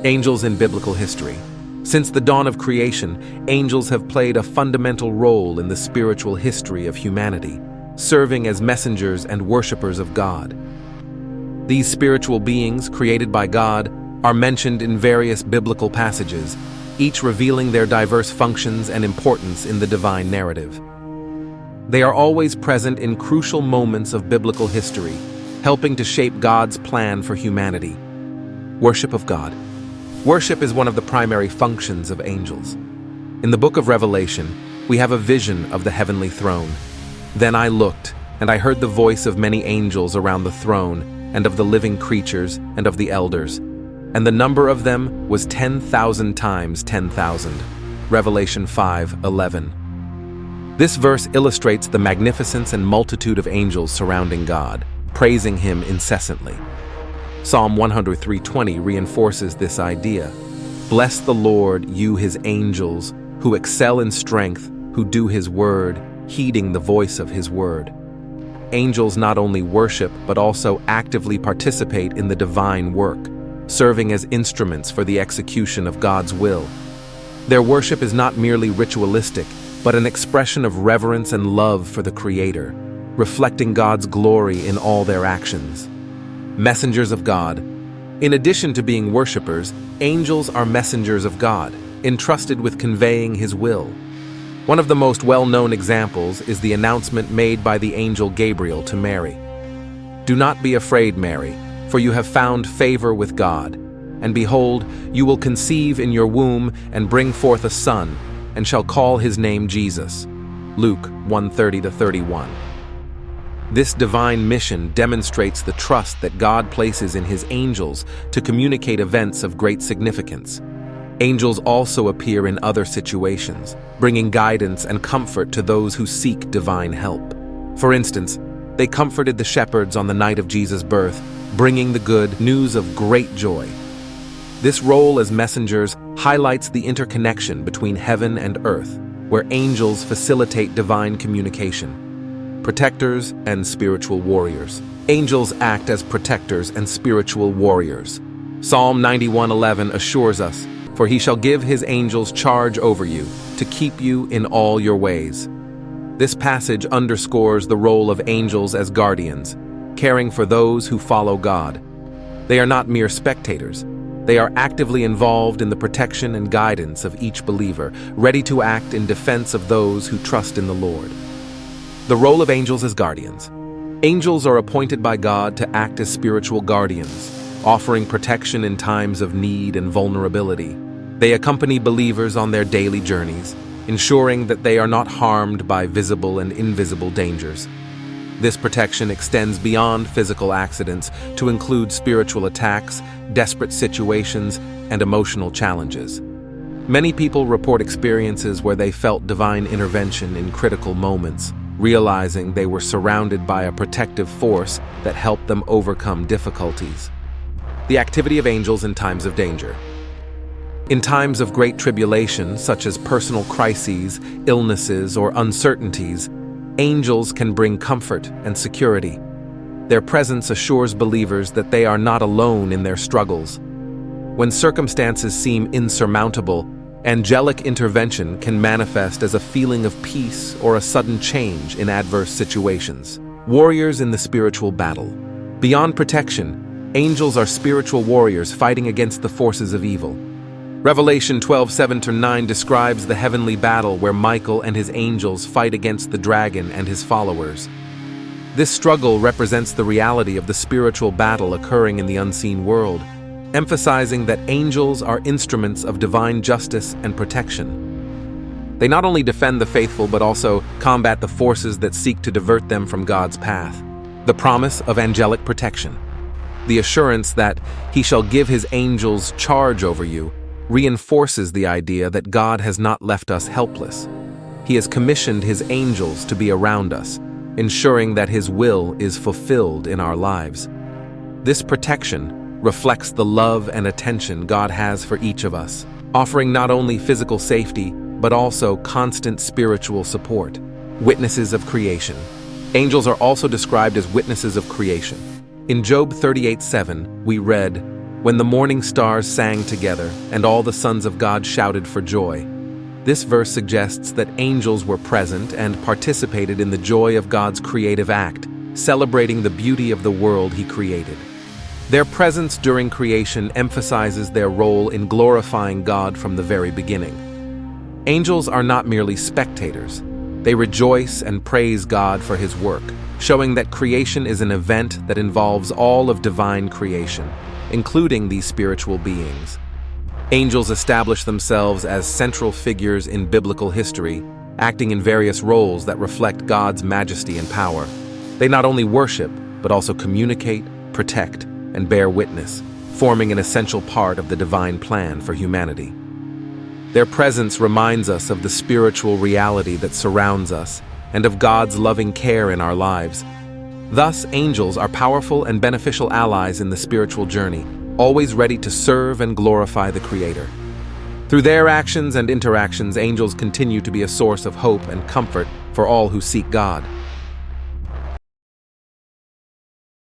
Angels in biblical history. Since the dawn of creation, angels have played a fundamental role in the spiritual history of humanity, serving as messengers and worshipers of God. These spiritual beings, created by God, are mentioned in various biblical passages, each revealing their diverse functions and importance in the divine narrative. They are always present in crucial moments of biblical history, helping to shape God's plan for humanity. Worship of God. Worship is one of the primary functions of angels. In the book of Revelation, we have a vision of the heavenly throne. Then I looked, and I heard the voice of many angels around the throne, and of the living creatures, and of the elders. And the number of them was 10,000 times 10,000. Revelation 5:11. This verse illustrates the magnificence and multitude of angels surrounding God, praising Him incessantly. Psalm 103:20 reinforces this idea. Bless the Lord, you His angels, who excel in strength, who do His word, heeding the voice of His word. Angels not only worship, but also actively participate in the divine work, serving as instruments for the execution of God's will. Their worship is not merely ritualistic, but an expression of reverence and love for the Creator, reflecting God's glory in all their actions. Messengers of God. In addition to being worshipers, angels are messengers of God, entrusted with conveying His will. One of the most well-known examples is the announcement made by the angel Gabriel to Mary. Do not be afraid, Mary, for you have found favor with God. And behold, you will conceive in your womb and bring forth a son, and shall call his name Jesus. Luke 1:30-31. This divine mission demonstrates the trust that God places in His angels to communicate events of great significance. Angels also appear in other situations, bringing guidance and comfort to those who seek divine help. For instance, they comforted the shepherds on the night of Jesus' birth, bringing the good news of great joy. This role as messengers highlights the interconnection between heaven and earth, where angels facilitate divine communication. Protectors and spiritual warriors. Angels act as protectors and spiritual warriors. Psalm 91:11 assures us, "For He shall give His angels charge over you, to keep you in all your ways." This passage underscores the role of angels as guardians, caring for those who follow God. They are not mere spectators. They are actively involved in the protection and guidance of each believer, ready to act in defense of those who trust in the Lord. The role of angels as guardians. Angels are appointed by God to act as spiritual guardians, offering protection in times of need and vulnerability. They accompany believers on their daily journeys, ensuring that they are not harmed by visible and invisible dangers. This protection extends beyond physical accidents to include spiritual attacks, desperate situations, and emotional challenges. Many people report experiences where they felt divine intervention in critical moments, realizing they were surrounded by a protective force that helped them overcome difficulties. The activity of angels in times of danger. In times of great tribulation, such as personal crises, illnesses, or uncertainties, angels can bring comfort and security. Their presence assures believers that they are not alone in their struggles. When circumstances seem insurmountable, angelic intervention can manifest as a feeling of peace or a sudden change in adverse situations. Warriors in the spiritual battle. Beyond protection, angels are spiritual warriors fighting against the forces of evil. Revelation 12:7-9 describes the heavenly battle where Michael and his angels fight against the dragon and his followers. This struggle represents the reality of the spiritual battle occurring in the unseen world, emphasizing that angels are instruments of divine justice and protection. They not only defend the faithful but also combat the forces that seek to divert them from God's path. The promise of angelic protection. The assurance that He shall give His angels charge over you reinforces the idea that God has not left us helpless. He has commissioned His angels to be around us, ensuring that His will is fulfilled in our lives. This protection reflects the love and attention God has for each of us, offering not only physical safety, but also constant spiritual support. Witnesses of creation. Angels are also described as witnesses of creation. In Job 38:7, we read, when the morning stars sang together and all the sons of God shouted for joy. This verse suggests that angels were present and participated in the joy of God's creative act, celebrating the beauty of the world He created. Their presence during creation emphasizes their role in glorifying God from the very beginning. Angels are not merely spectators. They rejoice and praise God for His work, showing that creation is an event that involves all of divine creation, including these spiritual beings. Angels establish themselves as central figures in biblical history, acting in various roles that reflect God's majesty and power. They not only worship, but also communicate, protect, and bear witness, forming an essential part of the divine plan for humanity. Their presence reminds us of the spiritual reality that surrounds us and of God's loving care in our lives. Thus, angels are powerful and beneficial allies in the spiritual journey, always ready to serve and glorify the Creator. Through their actions and interactions, angels continue to be a source of hope and comfort for all who seek God.